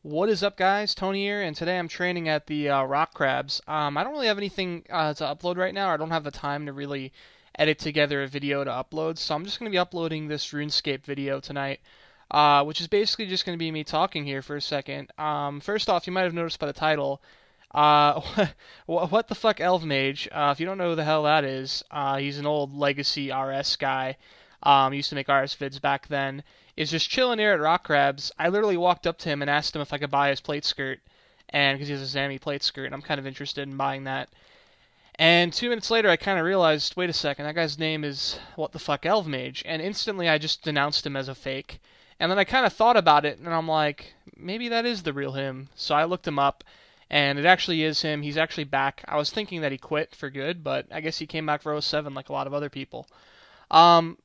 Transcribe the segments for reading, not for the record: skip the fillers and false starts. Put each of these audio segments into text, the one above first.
What is up, guys? Tony here, and today I'm training at the rock crabs. I don't really have anything to upload right now. I don't have the time to really edit together a video to upload, so I'm just going to be uploading this RuneScape video tonight, which is basically just going to be me talking here for a second. First off, you might have noticed by the title, what the fuck Elvemage? If you don't know who the hell that is, he's an old legacy RS guy. Used to make RS vids back then. Is just chilling here at Rock Crabs. I literally walked up to him and asked him if I could buy his plate skirt, and because he has a Zammy plate skirt, and I'm kind of interested in buying that. And 2 minutes later, I kind of realized, wait a second, that guy's name is what the fuck Elvemage, and instantly I just denounced him as a fake. And then I kind of thought about it, and I'm like, maybe that is the real him. So I looked him up, and it actually is him. He's actually back. I was thinking that he quit for good, but I guess he came back for '07 like a lot of other people. Um,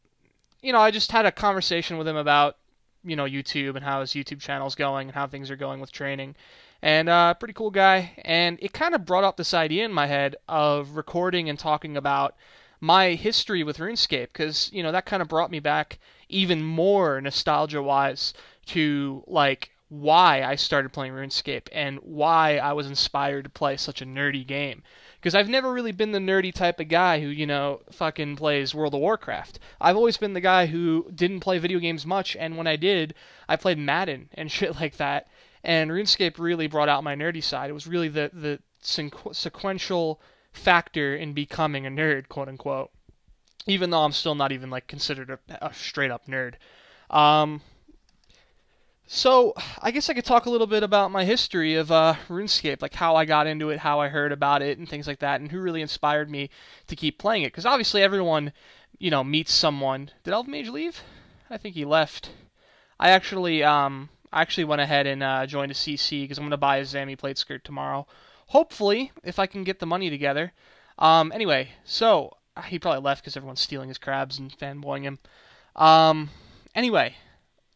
I just had a conversation with him about, YouTube and how his YouTube channel's going and how things are going with training. And pretty cool guy. And it kind of brought up this idea in my head of recording and talking about my history with RuneScape, because, that kind of brought me back even more nostalgia-wise to, like, why I started playing RuneScape and why I was inspired to play such a nerdy game. Because I've never really been the nerdy type of guy who, fucking plays World of Warcraft. I've always been the guy who didn't play video games much, and when I did, I played Madden and shit like that. And RuneScape really brought out my nerdy side. It was really the sequential factor in becoming a nerd, quote unquote. Even though I'm still not even like considered a straight up nerd. Um, so I guess I could talk a little bit about my history of RuneScape, like how I got into it, how I heard about it, and things like that, and who really inspired me to keep playing it. Because obviously everyone, meets someone. Did Elvemage leave? I think he left. I actually went ahead and joined a CC because I'm gonna buy a Zammy plate skirt tomorrow. Hopefully, if I can get the money together. Anyway, so he probably left because everyone's stealing his crabs and fanboying him. Anyway.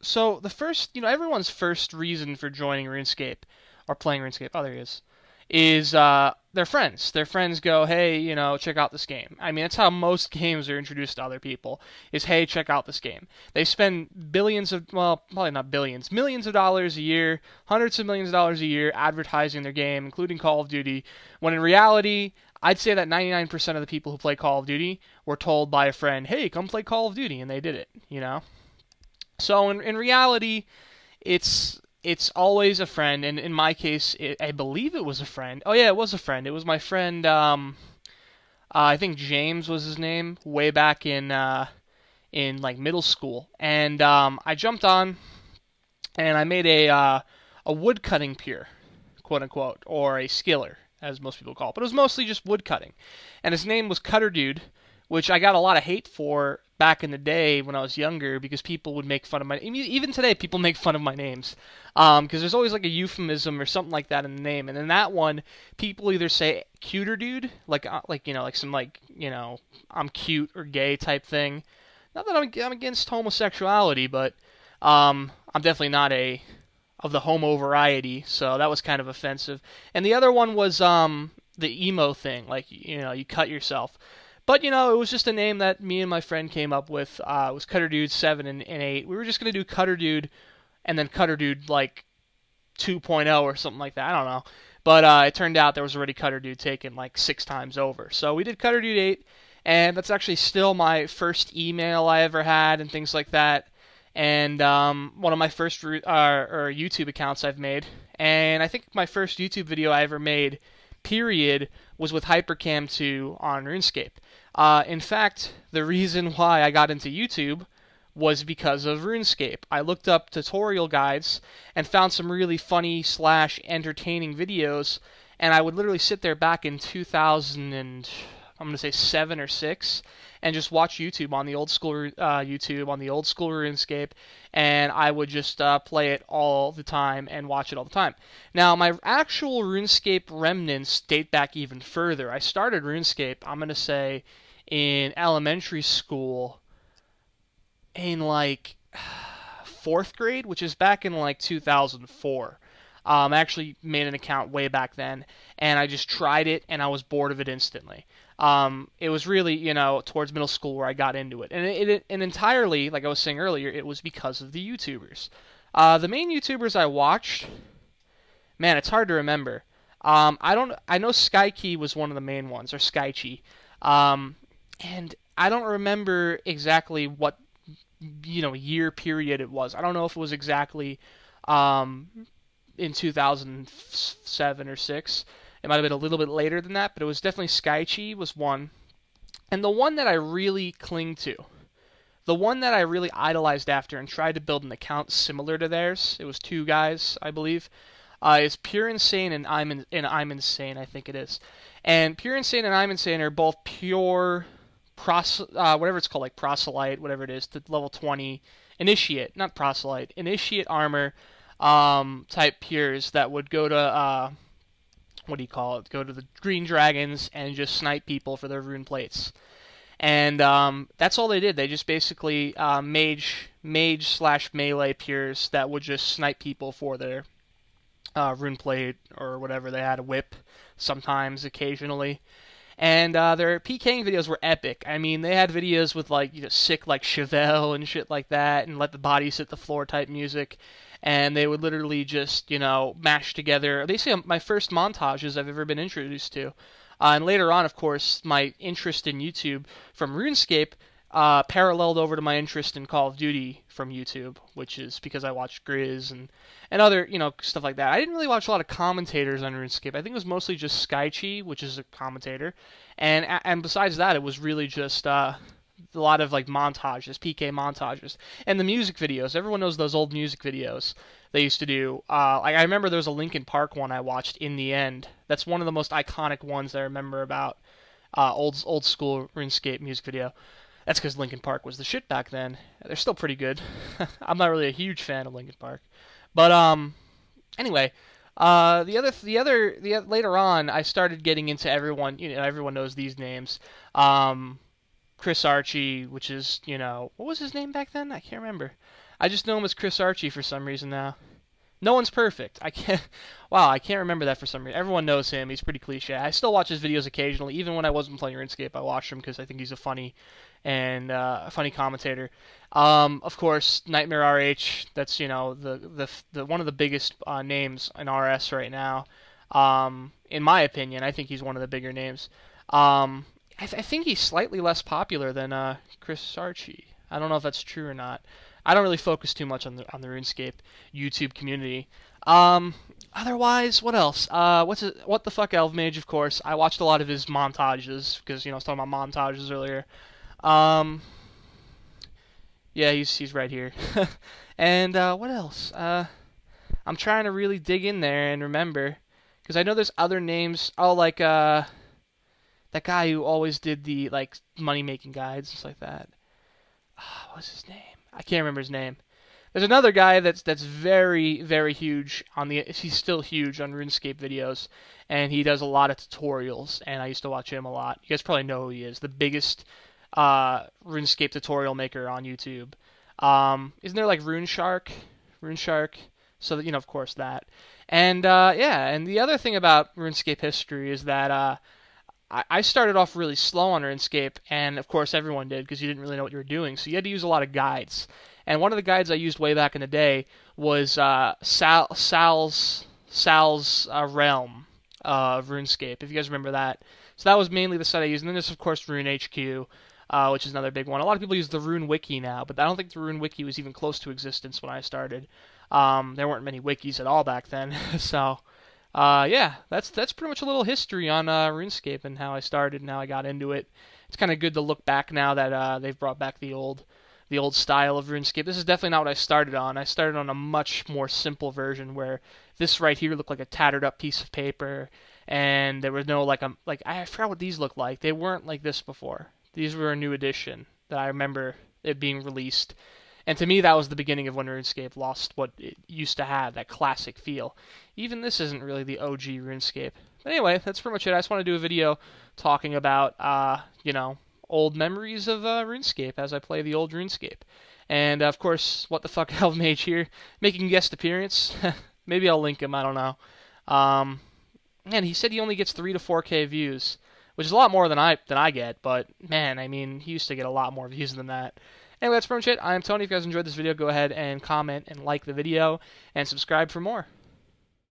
So the first, everyone's first reason for joining RuneScape or playing RuneScape, oh, there he is their friends. Their friends go, hey, check out this game. I mean, that's how most games are introduced to other people, is, hey, check out this game. They spend billions of, well, probably not billions, millions of dollars a year, hundreds of millions of dollars a year advertising their game, including Call of Duty, when in reality, I'd say that 99% of the people who play Call of Duty were told by a friend, hey, come play Call of Duty, and they did it. So in reality, it's always a friend, and in my case, I believe it was a friend. Oh yeah, it was a friend. It was my friend. I think James was his name, way back in like middle school, and I jumped on, and I made a wood cutting pier, quote unquote, or a skiller, as most people call it. But it was mostly just wood cutting, and his name was Cutter Dude, which I got a lot of hate for back in the day when I was younger, because people would make fun of my, even today people make fun of my names, because there's always like a euphemism or something like that in the name, and in that one, people either say cuter dude, like some like, I'm cute or gay type thing. Not that I'm against homosexuality, but I'm definitely not of the homo variety, so that was kind of offensive. And the other one was the emo thing, like, you cut yourself. But, it was just a name that me and my friend came up with. It was Cutter Dude 7 and 8. We were just going to do Cutter Dude and then Cutter Dude, like, 2.0 or something like that. I don't know. But it turned out there was already Cutter Dude taken, like, 6 times over. So we did Cutter Dude 8, and that's actually still my first email I ever had and things like that. And one of my first or YouTube accounts I've made. And I think my first YouTube video I ever made, period, was with Hypercam 2 on RuneScape. In fact, the reason why I got into YouTube was because of RuneScape. I looked up tutorial guides and found some really funny / entertaining videos, and I would literally sit there back in 2000 and I'm going to say 7 or 6, and just watch YouTube on the old school RuneScape, and I would just play it all the time and watch it all the time. Now, my actual RuneScape remnants date back even further. I started RuneScape, I'm going to say, in elementary school in like 4th grade, which is back in like 2004. I actually made an account way back then, and I just tried it, and I was bored of it instantly. It was really, towards middle school where I got into it. And entirely, like I was saying earlier, it was because of the YouTubers. The main YouTubers I watched Man, it's hard to remember. I know Skykey was one of the main ones, or Skychi. Um, and I don't remember exactly what year period it was. I don't know if it was exactly um, in 2007 or 6. It might have been a little bit later than that, but it was definitely Skychi was one. And the one that I really cling to, the one that I really idolized after and tried to build an account similar to theirs, it was two guys, I believe, is Pure Insane and I'm Insane, I think it is. And Pure Insane and I'm Insane are both pure whatever it's called, like proselyte, whatever it is, to level 20 initiate, not proselyte, initiate armor type pures that would go to what do you call it? Go to the green dragons and just snipe people for their rune plates. And that's all they did. They just basically mage slash melee pures that would just snipe people for their rune plate or whatever. They had a whip sometimes, occasionally. And their PKing videos were epic. I mean, they had videos with like sick like Chevelle and shit like that, and let the bodies hit the floor type music. And they would literally just mash together. They say my first montages I've ever been introduced to. And later on, of course, my interest in YouTube from RuneScape paralleled over to my interest in Call of Duty from YouTube, which is because I watched Grizz and other, stuff like that. I didn't really watch a lot of commentators on RuneScape. I think it was mostly just Skychi, which is a commentator. And besides that, it was really just a lot of like montages, PK montages. And the music videos. Everyone knows those old music videos they used to do. Like I remember there was a Linkin Park one I watched, In the End. That's one of the most iconic ones I remember about old school RuneScape music video. That's because Linkin Park was the shit back then. They're still pretty good. I'm not really a huge fan of Linkin Park, but anyway, later on, I started getting into everyone. Everyone knows these names. Chris Archie, which is what was his name back then? I can't remember. I just know him as Chris Archie for some reason now. No one's perfect. I can't. Wow, I can't remember that for some reason. Everyone knows him. He's pretty cliche. I still watch his videos occasionally, even when I wasn't playing RuneScape. I watched him because I think he's a funny commentator. Of course, Nightmare RH. That's the one of the biggest names in RS right now. In my opinion, I think he's one of the bigger names. I think he's slightly less popular than Chris Archie. I don't know if that's true or not. I don't really focus too much on the RuneScape YouTube community. Otherwise, what else? What the fuck Elvemage, of course. I watched a lot of his montages because I was talking about montages earlier. Yeah, he's right here. And what else? I'm trying to really dig in there and remember because I know there's other names. Oh, like that guy who always did the like money making guides and stuff like that. What's his name? I can't remember his name. There's another guy that's very, very huge he's still huge on RuneScape videos, and he does a lot of tutorials, and I used to watch him a lot. You guys probably know who he is, the biggest RuneScape tutorial maker on YouTube. Isn't there like RuneShark? So that, of course that. And yeah, and the other thing about RuneScape history is that I started off really slow on RuneScape, and of course everyone did because you didn't really know what you were doing, so you had to use a lot of guides. And one of the guides I used way back in the day was Sal's Realm of RuneScape, if you guys remember that. So that was mainly the site I used, and then there's of course Rune HQ, which is another big one. A lot of people use the Rune Wiki now, but I don't think the Rune Wiki was even close to existence when I started. There weren't many wikis at all back then, so... yeah, that's pretty much a little history on RuneScape and how I started and how I got into it. It's kind of good to look back now that they've brought back the old style of RuneScape. This is definitely not what I started on. I started on a much more simple version where this right here looked like a tattered up piece of paper, and there was no I forgot what these looked like. They weren't like this before. These were a new edition that I remember it being released. And to me, that was the beginning of when RuneScape lost what it used to have, that classic feel. Even this isn't really the OG RuneScape. But anyway, that's pretty much it. I just want to do a video talking about, old memories of RuneScape as I play the old RuneScape. And, of course, what the fuck Elvemage here, making guest appearance. Maybe I'll link him, I don't know. Man, he said he only gets 3 to 4K views, which is a lot more than I get, but, man, I mean, he used to get a lot more views than that. Anyway, that's pretty much it. I am Tony. If you guys enjoyed this video, go ahead and comment and like the video and subscribe for more.